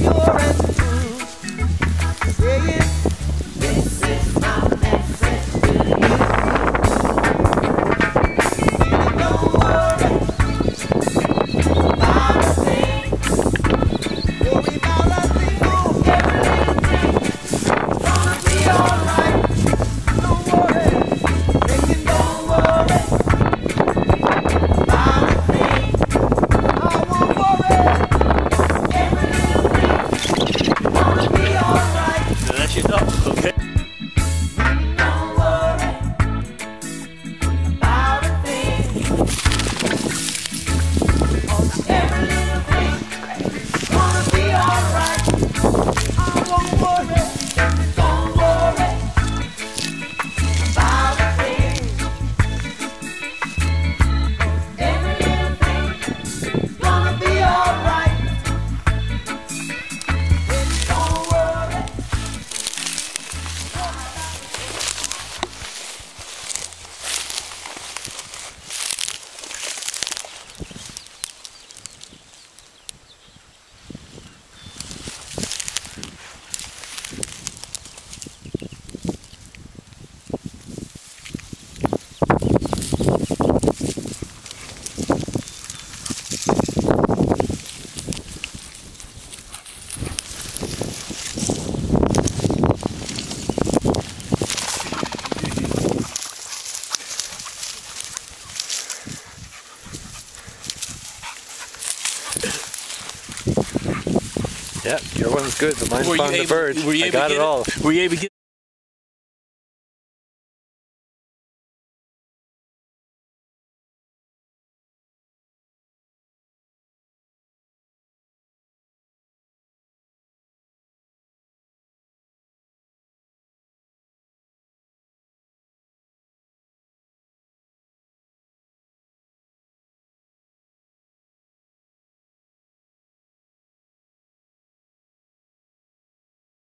pure and true. Saying, this is my message to you. Don't worry about a thing. Worry about a thing. Every little thing gonna be alright. Don't worry, saying don't worry about a thing. I won't worry. Every little thing gonna be alright. So that's your dog, okay? Don't worry about a thing. Every little thing gonna be alright. I won't worry. Don't worry about a thing. Every little thing gonna be alright. Don't worry. Yeah, your one's good, but mine found the bird. I got it all. Were you able to get